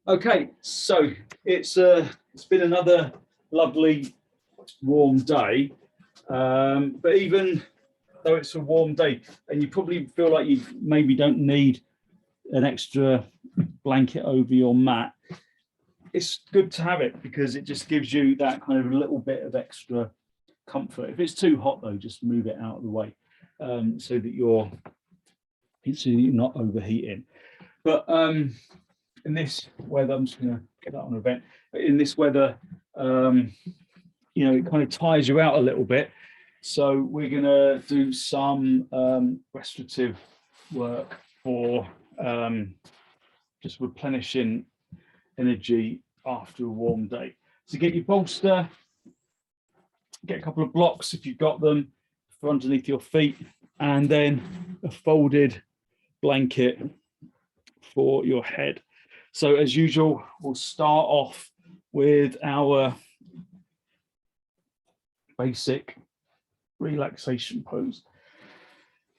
Okay, so it's been another lovely warm day, but even though it's a warm day, and you probably feel like you maybe don't need an extra blanket over your mat, it's good to have it because it just gives you that kind of a little bit of extra comfort. If it's too hot though, just move it out of the way so that you're not overheating. But in this weather, I'm just going to get that on a vent. In this weather, it kind of tires you out a little bit. So we're going to do some restorative work for just replenishing energy after a warm day. So get your bolster, get a couple of blocks if you've got them for underneath your feet, and then a folded blanket for your head. So as usual, we'll start off with our basic relaxation pose.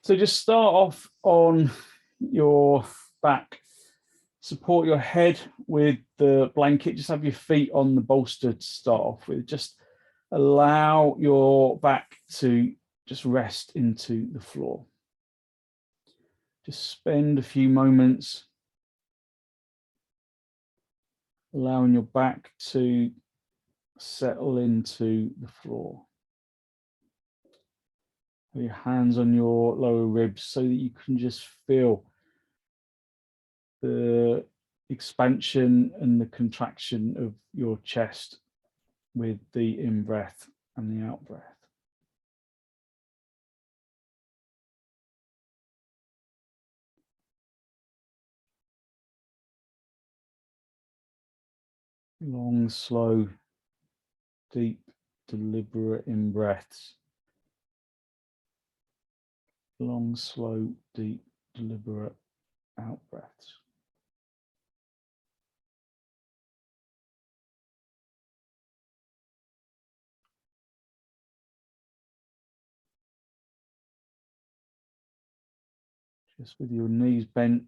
So just start off on your back, support your head with the blanket, just have your feet on the bolster to start off with. Just allow your back to just rest into the floor. Just spend a few moments allowing your back to settle into the floor. Put your hands on your lower ribs so that you can just feel the expansion and the contraction of your chest with the in-breath and the out-breath. Long, slow, deep, deliberate in-breaths. Long, slow, deep, deliberate out-breaths. Just with your knees bent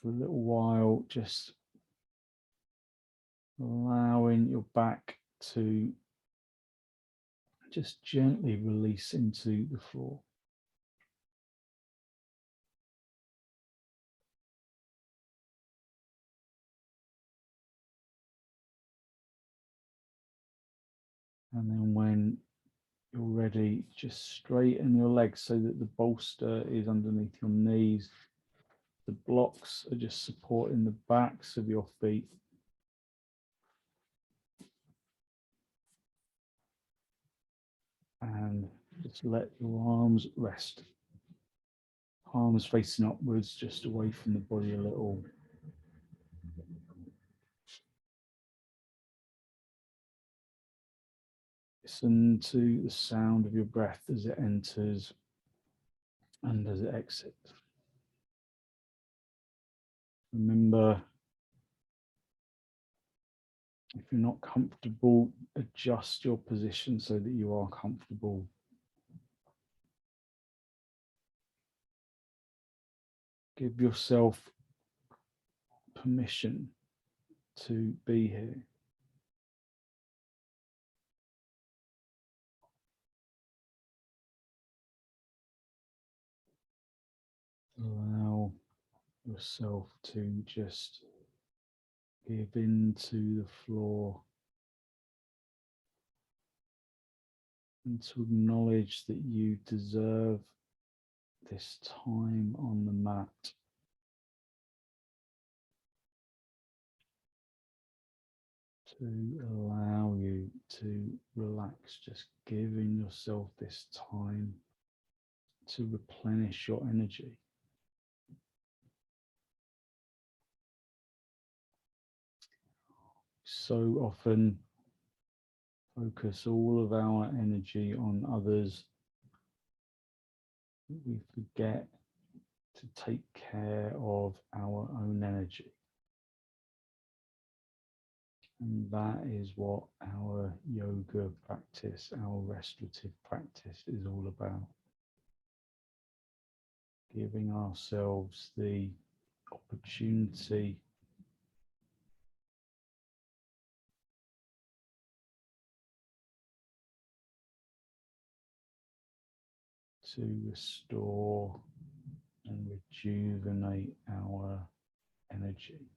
for a little while, just allowing your back to just gently release into the floor. And then when you're ready, just straighten your legs so that the bolster is underneath your knees. The blocks are just supporting the backs of your feet. And just let your arms rest. Palms facing upwards, just away from the body a little. Listen to the sound of your breath as it enters and as it exits. Remember, if you're not comfortable, adjust your position so that you are comfortable. Give yourself permission to be here. Allow yourself to just give into the floor and to acknowledge that you deserve this time on the mat. To allow you to relax, just giving yourself this time to replenish your energy. So often focus all of our energy on others. We forget to take care of our own energy. And that is what our yoga practice, our restorative practice is all about. Giving ourselves the opportunity to restore and rejuvenate our energy.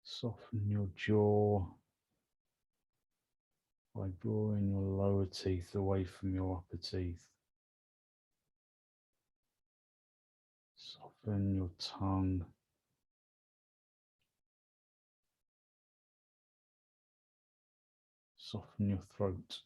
Soften your jaw by drawing your lower teeth away from your upper teeth. Soften your tongue. Soften your throat.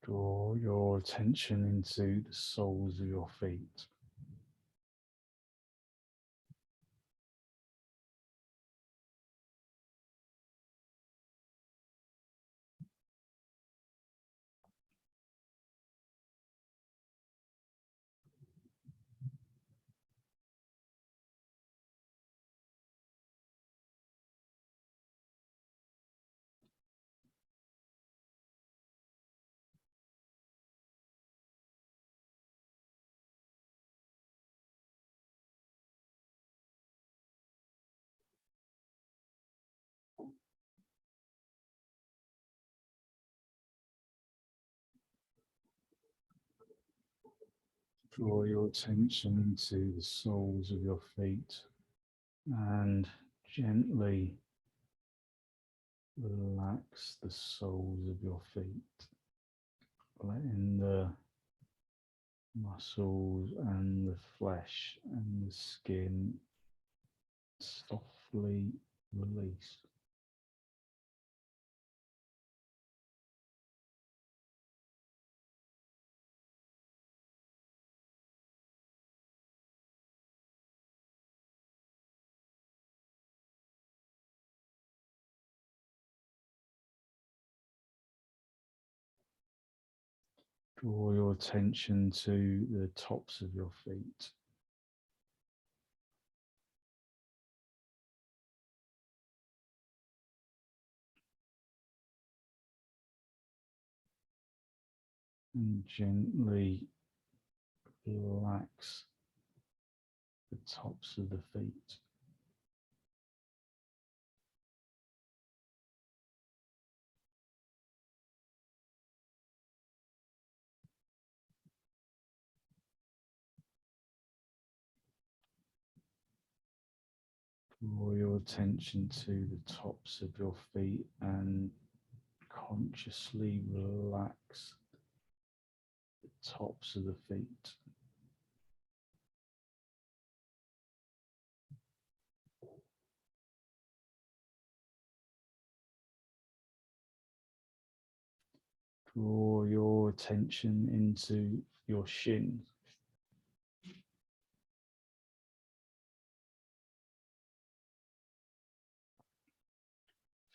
Draw your attention into the soles of your feet. Draw your attention into the soles of your feet and gently relax the soles of your feet, letting the muscles and the flesh and the skin softly release. Draw your attention to the tops of your feet. And gently relax the tops of the feet. Draw your attention to the tops of your feet and consciously relax the tops of the feet. Draw your attention into your shins.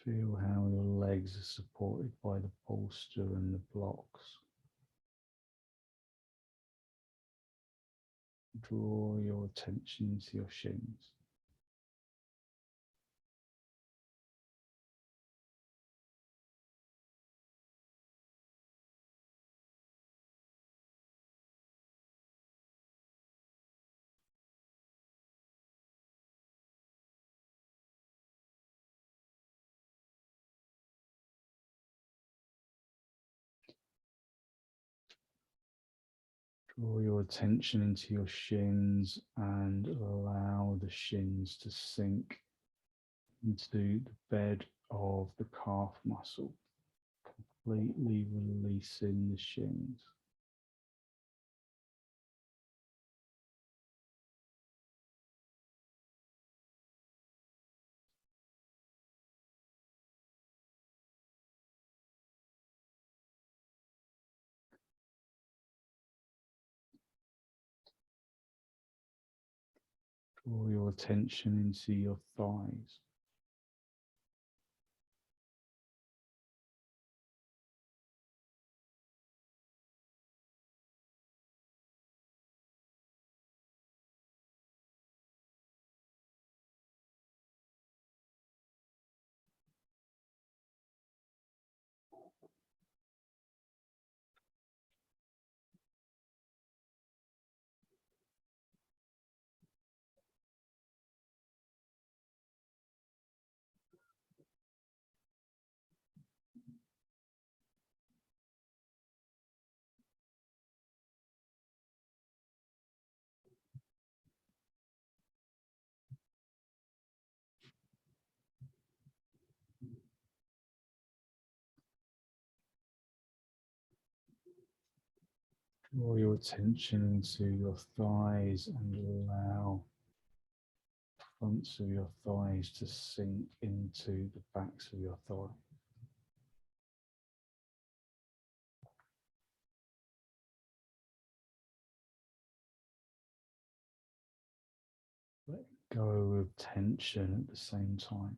Feel how your legs are supported by the bolster and the blocks. Draw your attention to your shins. Draw your attention into your shins and allow the shins to sink into the bed of the calf muscle, completely releasing the shins. Draw your attention into your thighs. Draw your attention into your thighs and allow the fronts of your thighs to sink into the backs of your thighs. Let go of tension at the same time.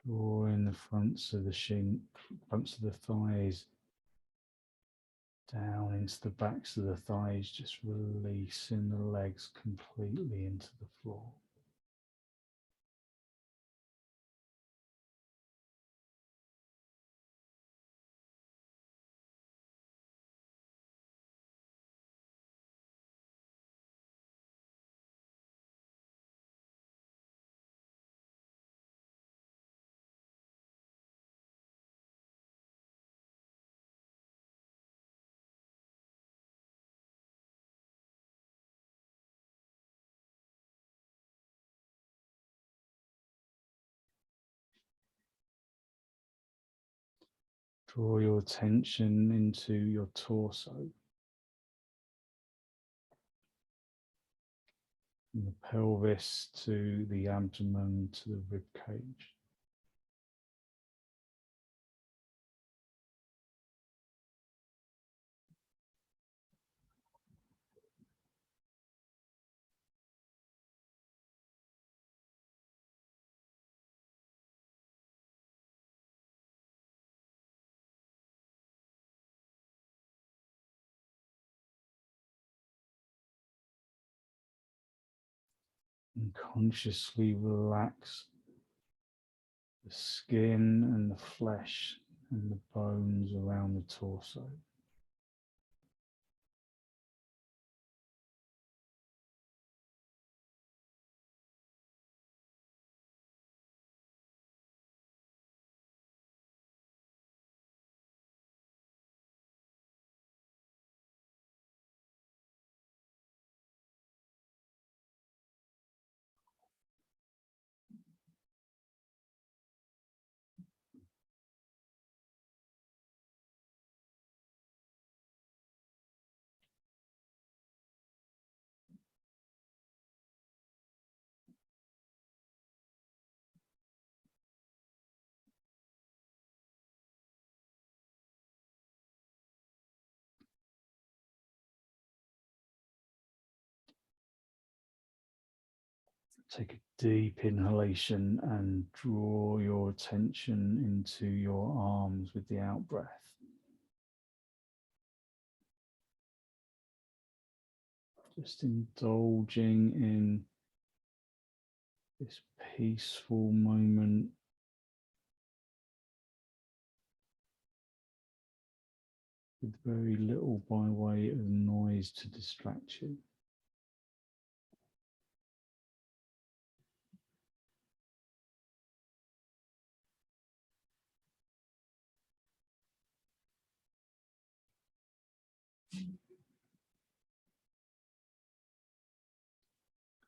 Drawing the fronts of the fronts of the thighs down into the backs of the thighs, just releasing the legs completely into the floor. Draw your attention into your torso, from the pelvis to the abdomen to the rib cage. And consciously relax the skin and the flesh and the bones around the torso. Take a deep inhalation and draw your attention into your arms with the out breath. Just indulging in this peaceful moment with very little by way of noise to distract you.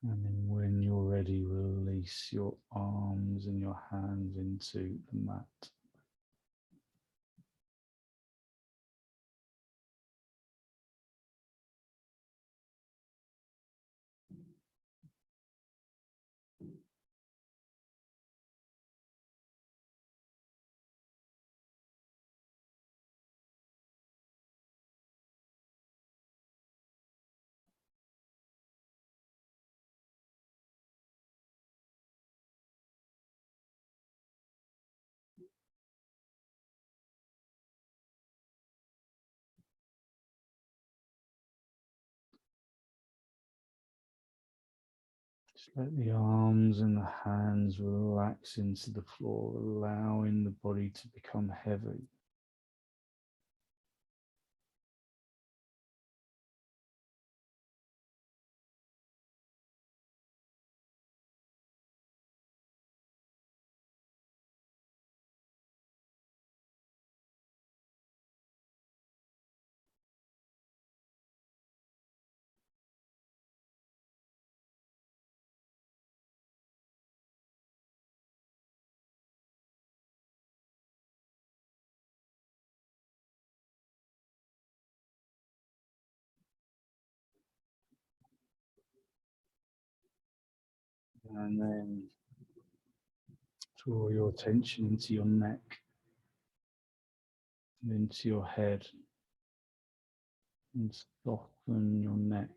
And then when you're ready, release your arms and your hands into the mat. Just let the arms and the hands relax into the floor, allowing the body to become heavy. And then draw your attention into your neck and into your head and soften your neck.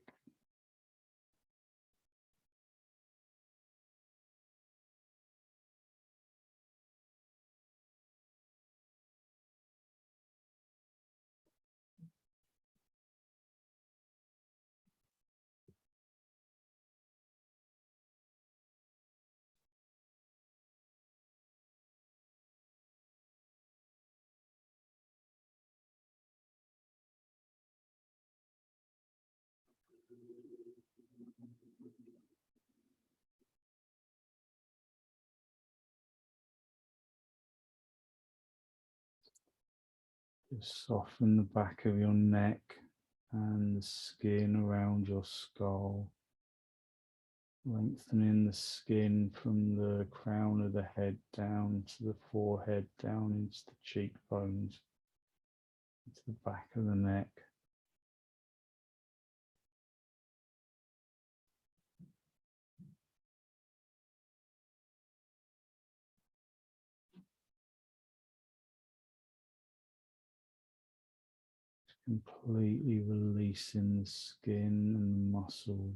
Just soften the back of your neck and the skin around your skull, lengthening the skin from the crown of the head down to the forehead, down into the cheekbones, into the back of the neck. Completely releasing the skin and the muscle.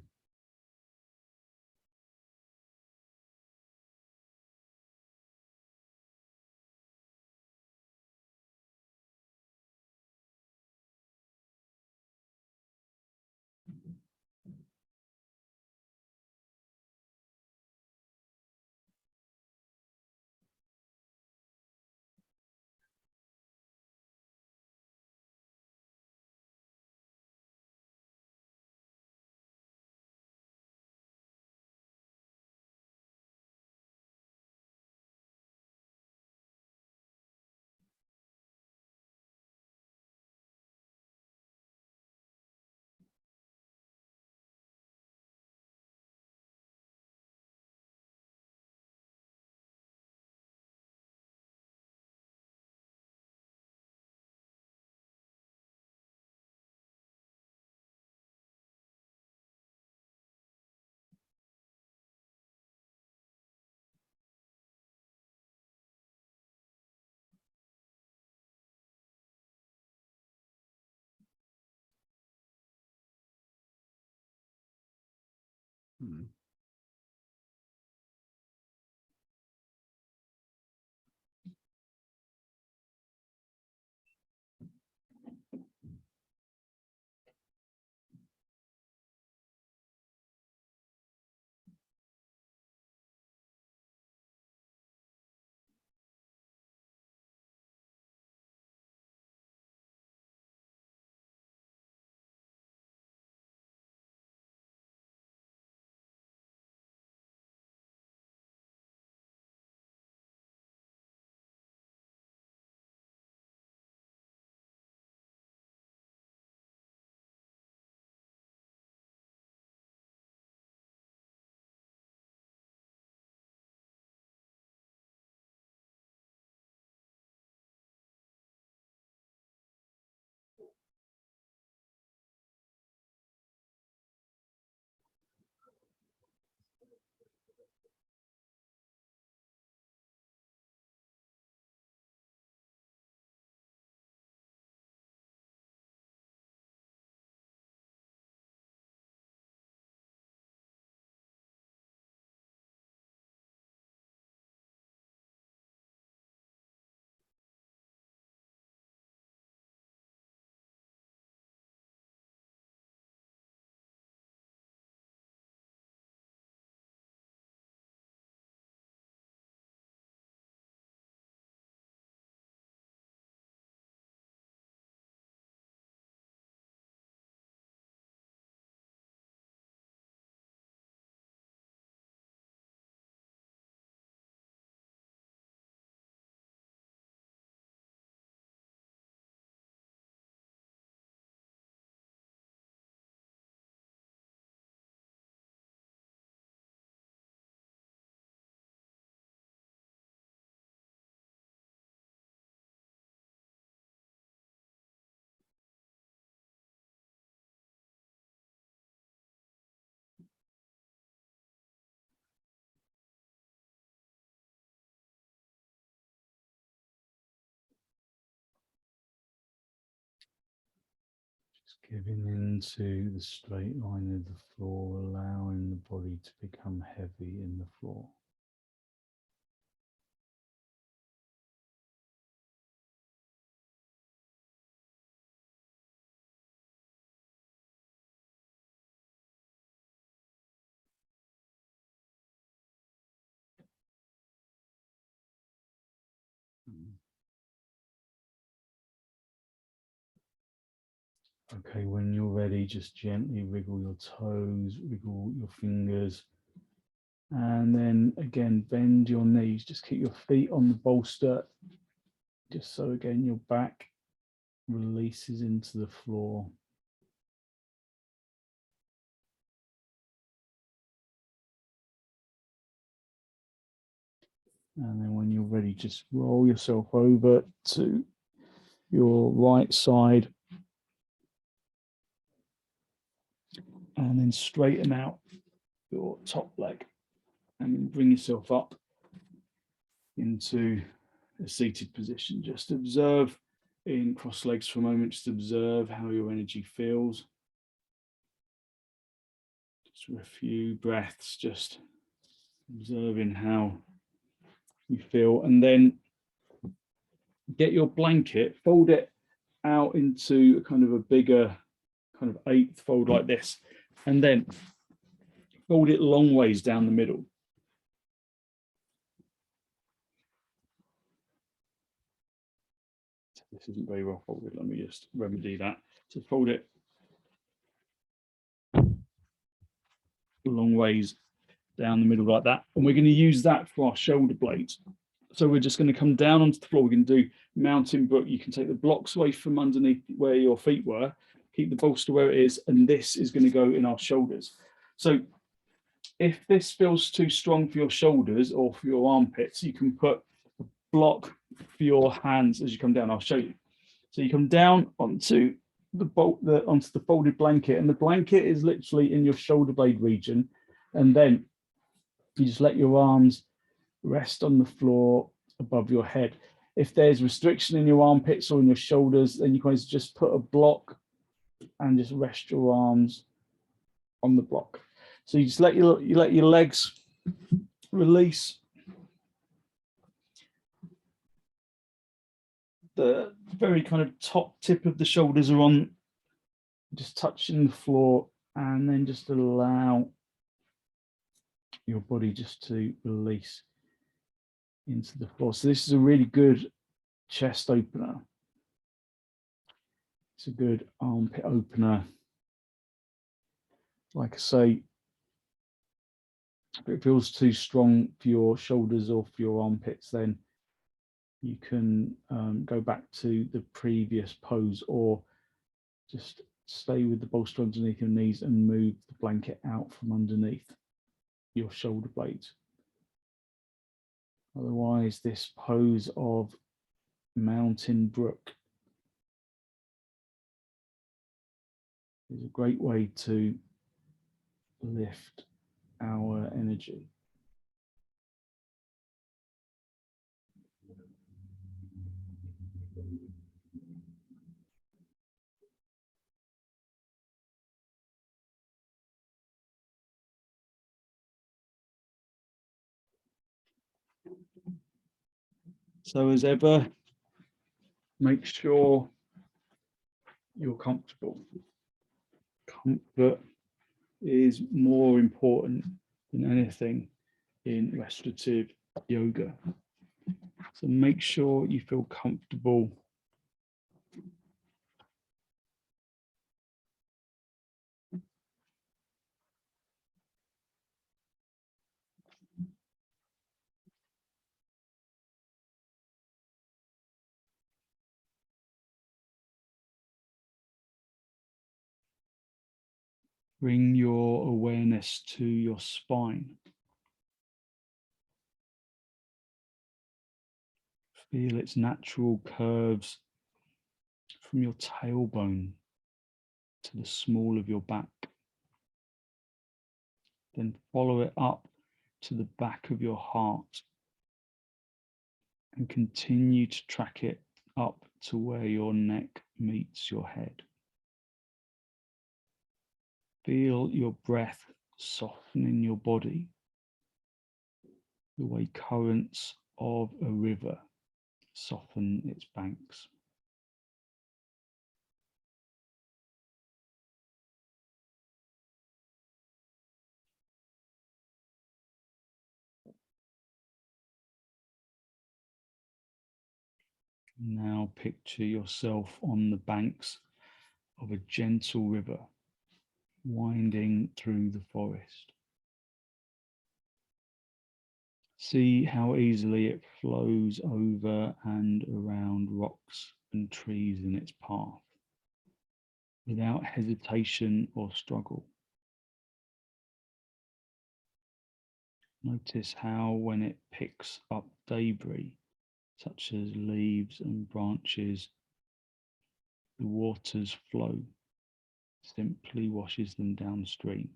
Giving into the straight line of the floor, allowing the body to become heavy in the floor. Okay, when you're ready, just gently wriggle your toes, wriggle your fingers, and then again, bend your knees. Just keep your feet on the bolster, just so again, your back releases into the floor. And then when you're ready, just roll yourself over to your right side and then straighten out your top leg and bring yourself up into a seated position. Just observe in cross legs for a moment, just observe how your energy feels. Just for a few breaths, just observing how you feel, and then get your blanket, fold it out into kind of a bigger kind of eighth fold like this, and then fold it long ways down the middle. This isn't very well folded. Let me just remedy that. So fold it long ways down the middle like that. And we're going to use that for our shoulder blades. So we're just going to come down onto the floor. We're going to do mountain brook. You can take the blocks away from underneath where your feet were, keep the bolster where it is, and this is going to go in our shoulders. So if this feels too strong for your shoulders or for your armpits, you can put a block for your hands as you come down. I'll show you. So you come down onto onto the folded blanket, and the blanket is literally in your shoulder blade region, and then you just let your arms rest on the floor above your head. If there's restriction in your armpits or in your shoulders, then you can just put a block and just rest your arms on the block. So you just let your legs release. The very kind of top tip of the shoulders are on, just touching the floor, and then just allow your body just to release into the floor. So this is a really good chest opener. It's a good armpit opener. Like I say, if it feels too strong for your shoulders or for your armpits, then you can go back to the previous pose, or just stay with the bolster underneath your knees and move the blanket out from underneath your shoulder blades. Otherwise, this pose of mountain brook is a great way to lift our energy. So as ever, make sure you're comfortable. Comfort is more important than anything in restorative yoga. So make sure you feel comfortable. Bring your awareness to your spine. Feel its natural curves from your tailbone to the small of your back. Then follow it up to the back of your heart and continue to track it up to where your neck meets your head. Feel your breath softening your body, the way currents of a river soften its banks. Now picture yourself on the banks of a gentle river winding through the forest. See how easily it flows over and around rocks and trees in its path, without hesitation or struggle. Notice how when it picks up debris, such as leaves and branches, the water's flow simply washes them downstream.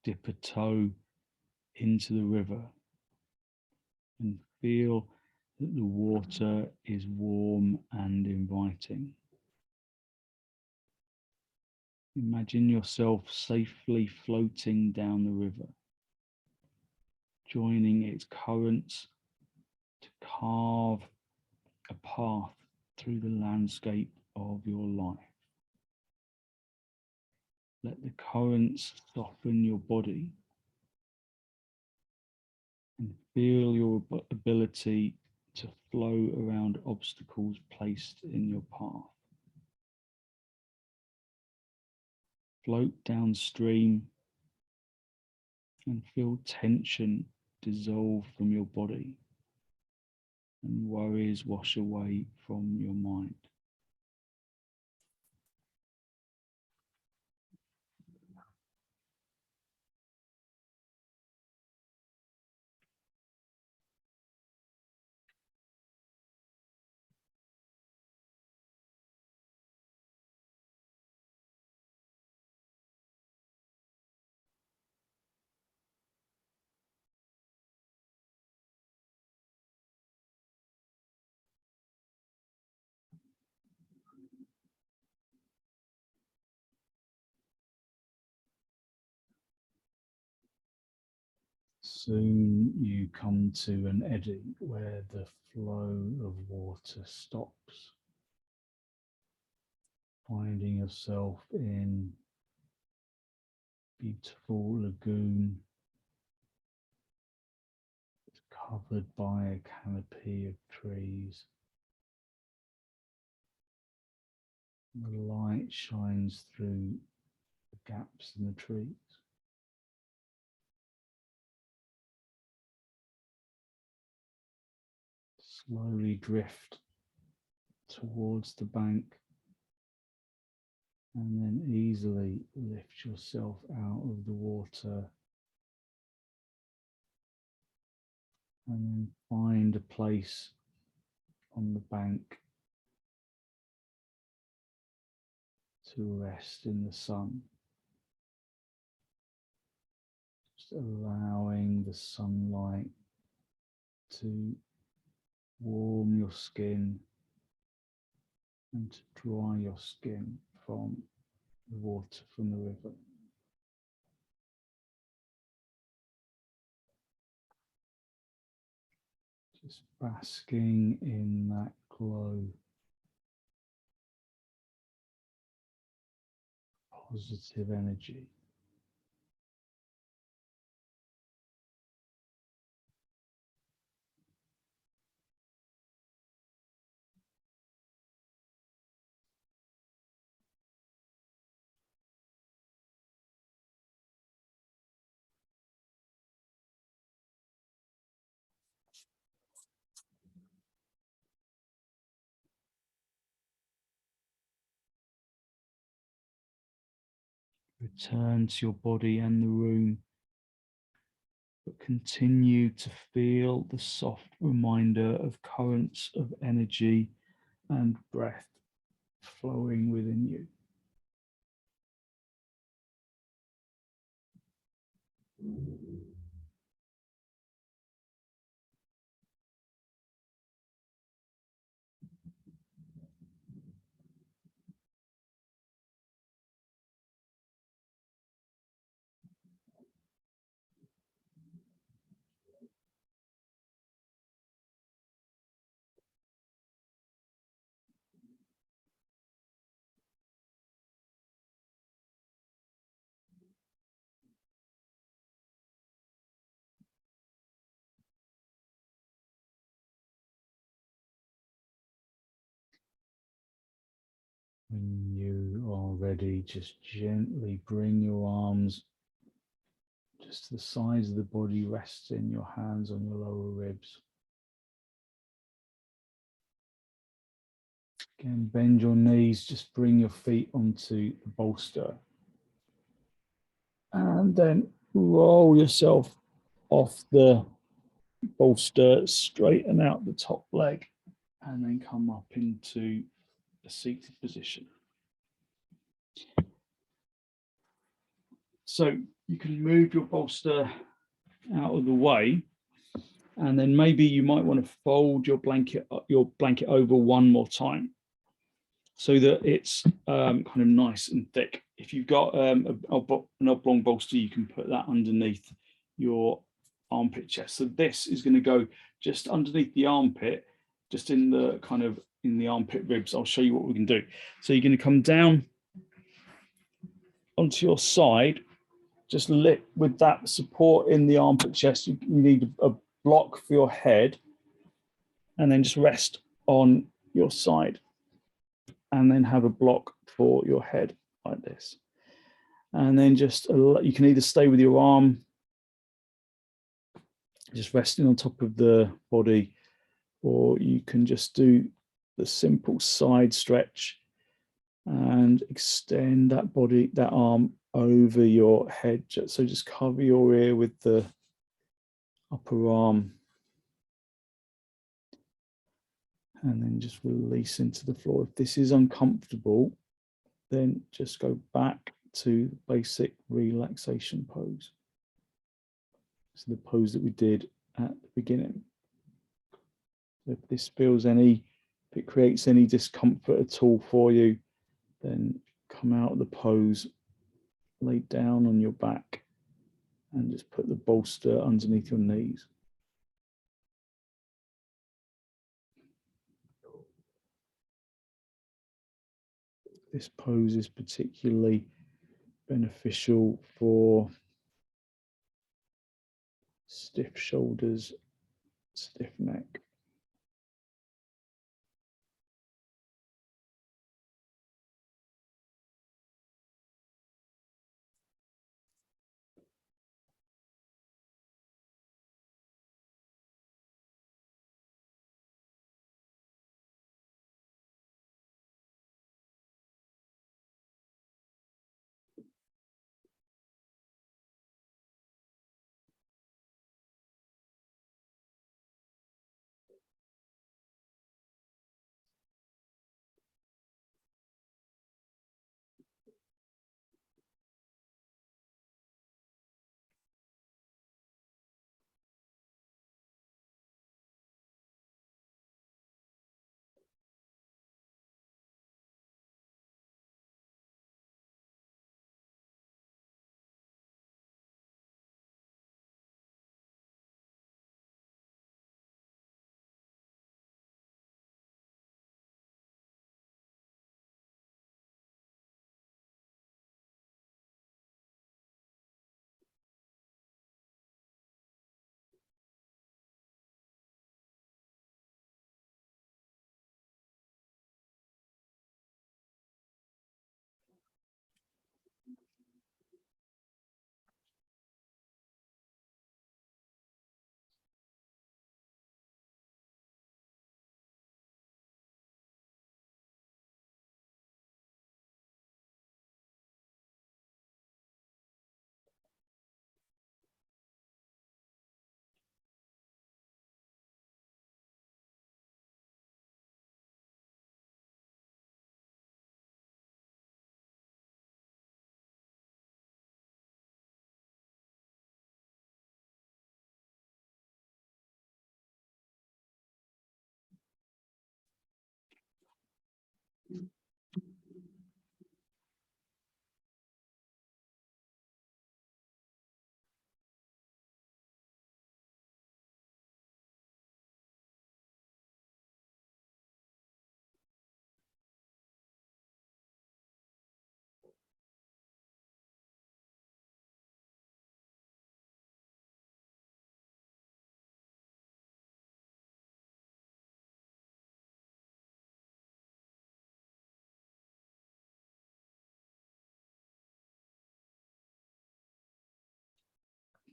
Dip a toe into the river and feel that the water is warm and inviting. Imagine yourself safely floating down the river, joining its currents to carve a path through the landscape of your life. Let the currents soften your body and feel your ability to flow around obstacles placed in your path. Float downstream and feel tension dissolve from your body and worries wash away from your mind. Soon you come to an eddy where the flow of water stops, finding yourself in a beautiful lagoon covered by a canopy of trees. The light shines through the gaps in the trees. Slowly drift towards the bank and then easily lift yourself out of the water and then find a place on the bank to rest in the sun. Just allowing the sunlight to warm your skin and to dry your skin from the water from the river. Just basking in that glow, positive energy. Return to your body and the room, but continue to feel the soft reminder of currents of energy and breath flowing within you. When you are ready, just gently bring your arms just to the sides of the body, resting your hands on your lower ribs. Again, bend your knees, just bring your feet onto the bolster. And then roll yourself off the bolster, straighten out the top leg, and then come up into a seated position. So you can move your bolster out of the way, and then maybe you might want to fold your blanket over one more time so that it's kind of nice and thick. If you've got an oblong bolster, you can put that underneath your armpit chest. So this is going to go just underneath the armpit, just in the armpit ribs. I'll show you what we can do. So you're going to come down onto your side, just with that support in the armpit chest. You need a block for your head, and then just rest on your side, and then have a block for your head like this. And then just, you can either stay with your arm just resting on top of the body, or you can just do the simple side stretch and extend that arm over your head. So just cover your ear with the upper arm, and then just release into the floor. If this is uncomfortable, then just go back to the basic relaxation pose. So the pose that we did at the beginning. If this if it creates any discomfort at all for you, then come out of the pose, lay down on your back, and just put the bolster underneath your knees. This pose is particularly beneficial for stiff shoulders, stiff neck.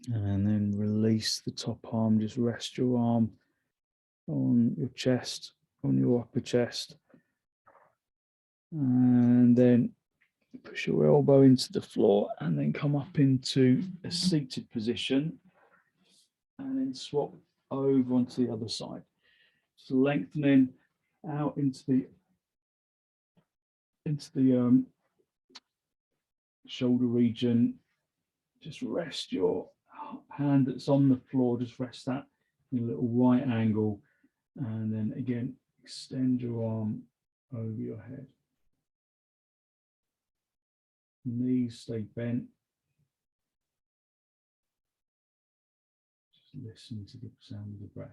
And then release the top arm. Just rest your arm on your chest, on your upper chest. And then push your elbow into the floor and then come up into a seated position. And then swap over onto the other side. Just lengthening out into the shoulder region. Just rest your hand that's on the floor, just rest that in a little right angle, and then again extend your arm over your head. Knees stay bent. Just listen to the sound of the breath.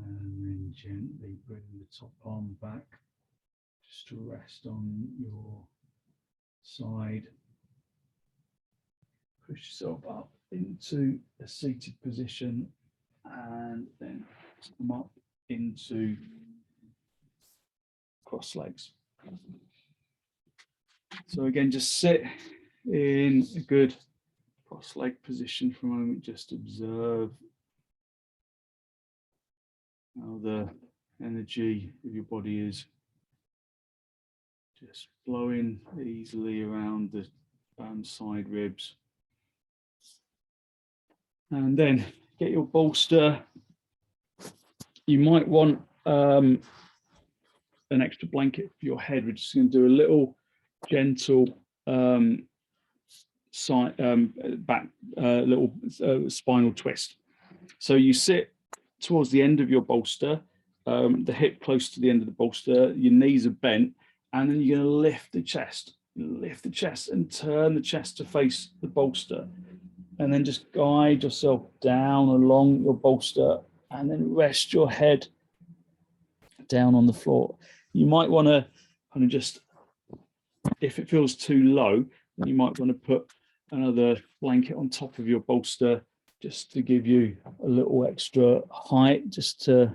And then gently bring the top arm back, just to rest on your side. Push yourself up into a seated position and then come up into cross legs. So again, just sit in a good cross leg position for a moment. Just observe how the energy of your body is just flowing easily around the side ribs. And then get your bolster. You might want an extra blanket for your head. We're just going to do a little gentle side back little spinal twist. So you sit towards the end of your bolster, the hip close to the end of the bolster, your knees are bent, and then you're going to lift the chest and turn the chest to face the bolster, and then just guide yourself down along your bolster and then rest your head down on the floor. You might want to kind of just, if it feels too low, then you might want to put another blanket on top of your bolster just to give you a little extra height, just to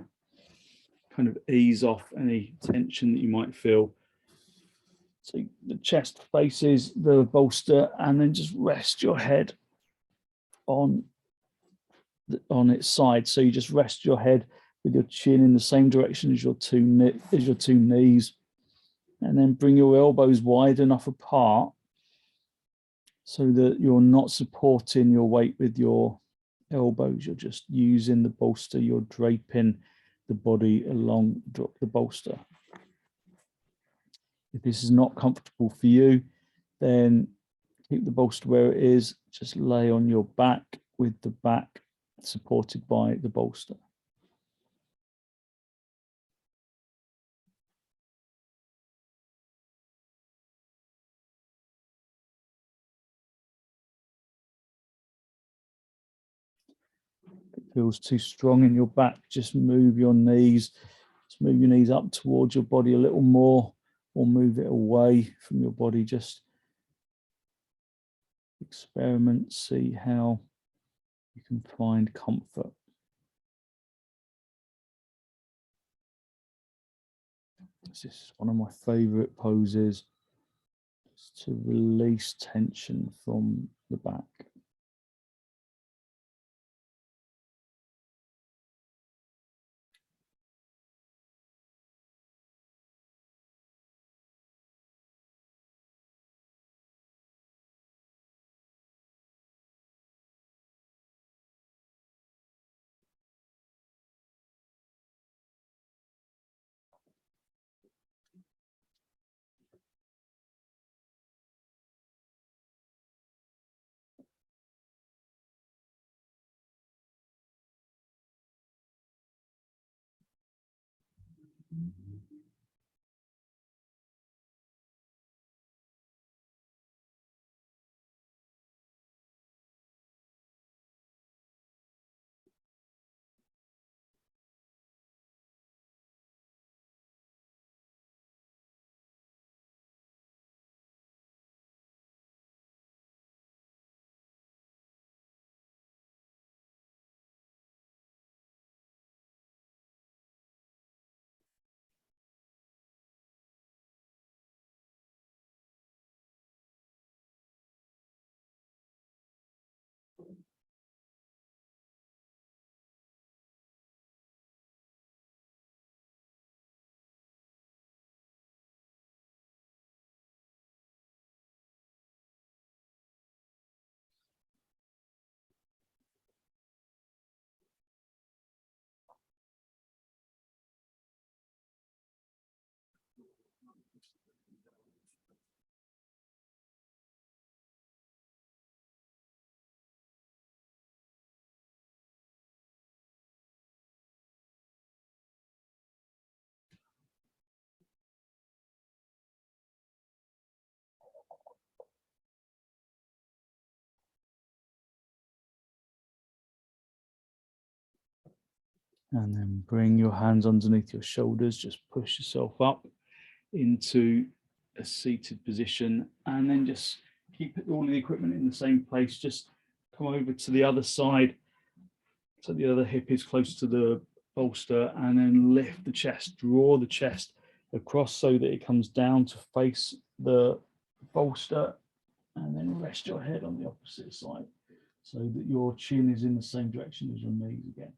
kind of ease off any tension that you might feel. So the chest faces the bolster, and then just rest your head on its side. So you just rest your head with your chin in the same direction as your two knees, and then bring your elbows wide enough apart so that you're not supporting your weight with your elbows. You're just using the bolster. You're draping the body along the bolster. If this is not comfortable for you, then keep the bolster where it is. Just lay on your back with the back supported by the bolster. If it feels too strong in your back, just move your knees. Just move your knees up towards your body a little more, or move it away from your body. Just experiment, see how you can find comfort. This is one of my favorite poses, just to release tension from the back. And then bring your hands underneath your shoulders, just push yourself up into a seated position, and then just keep all the equipment in the same place. Just come over to the other side, so the other hip is close to the bolster, and then lift the chest, draw the chest across so that it comes down to face the bolster, and then rest your head on the opposite side so that your chin is in the same direction as your knees again.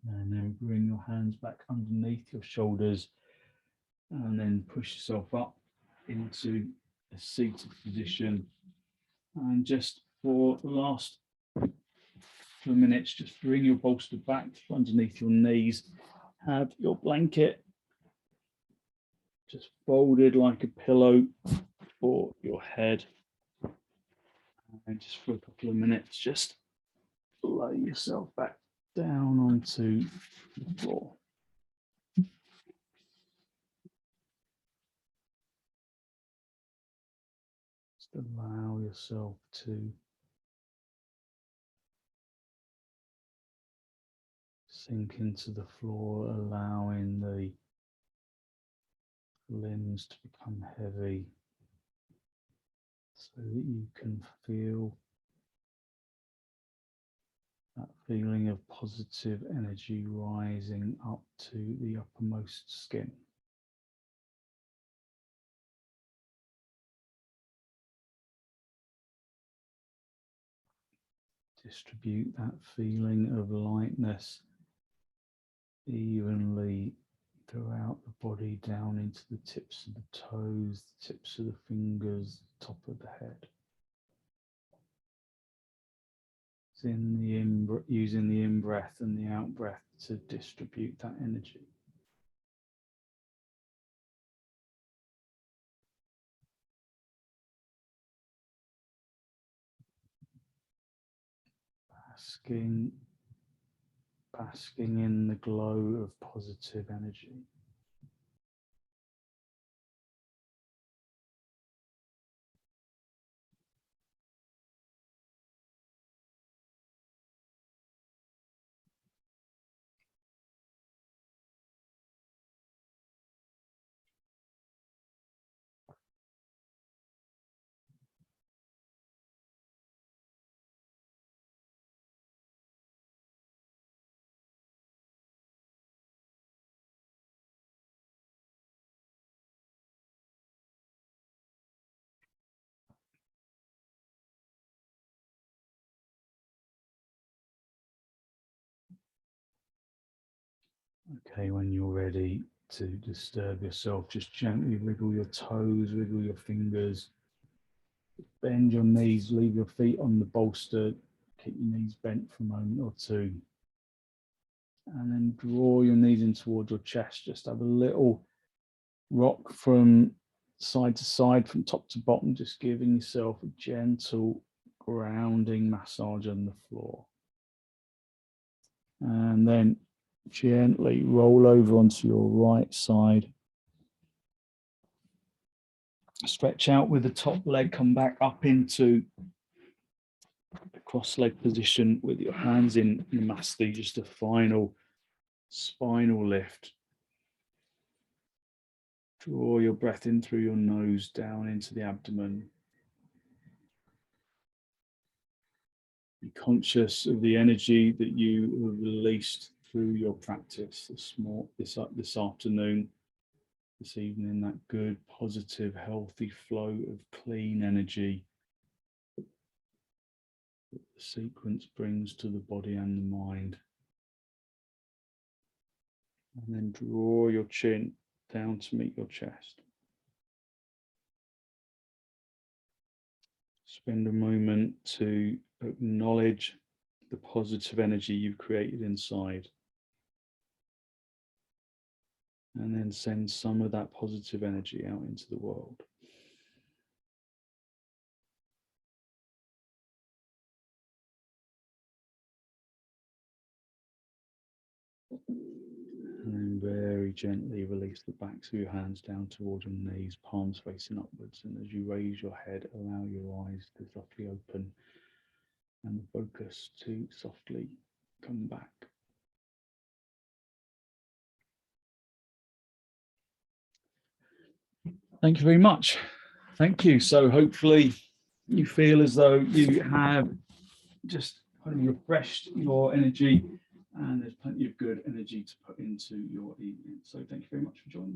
And then bring your hands back underneath your shoulders and then push yourself up into a seated position. And just for the last few minutes, just bring your bolster back underneath your knees. Have your blanket just folded like a pillow for your head. And just for a couple of minutes, just lay yourself back down onto the floor. Just allow yourself to sink into the floor, allowing the limbs to become heavy so that you can feel that feeling of positive energy rising up to the uppermost skin. Distribute that feeling of lightness evenly throughout the body, down into the tips of the toes, the tips of the fingers, the top of the head. Using the in-breath and the out-breath to distribute that energy. Basking in the glow of positive energy. Okay, when you're ready to disturb yourself, just gently wiggle your toes, wiggle your fingers, bend your knees, leave your feet on the bolster, keep your knees bent for a moment or two, and then draw your knees in towards your chest. Just have a little rock from side to side, from top to bottom, just giving yourself a gentle grounding massage on the floor. And then gently roll over onto your right side. Stretch out with the top leg, come back up into the cross-leg position with your hands in Namaste, just a final spinal lift. Draw your breath in through your nose, down into the abdomen. Be conscious of the energy that you have released through your practice this afternoon, this evening, that good, positive, healthy flow of clean energy that the sequence brings to the body and the mind. And then draw your chin down to meet your chest. Spend a moment to acknowledge the positive energy you've created inside. And then send some of that positive energy out into the world. And then very gently release the backs of your hands down towards your knees, palms facing upwards. And as you raise your head, allow your eyes to softly open and the focus to softly come back. Thank you very much. Thank you. So hopefully you feel as though you have just kind of refreshed your energy, and there's plenty of good energy to put into your evening. So thank you very much for joining me.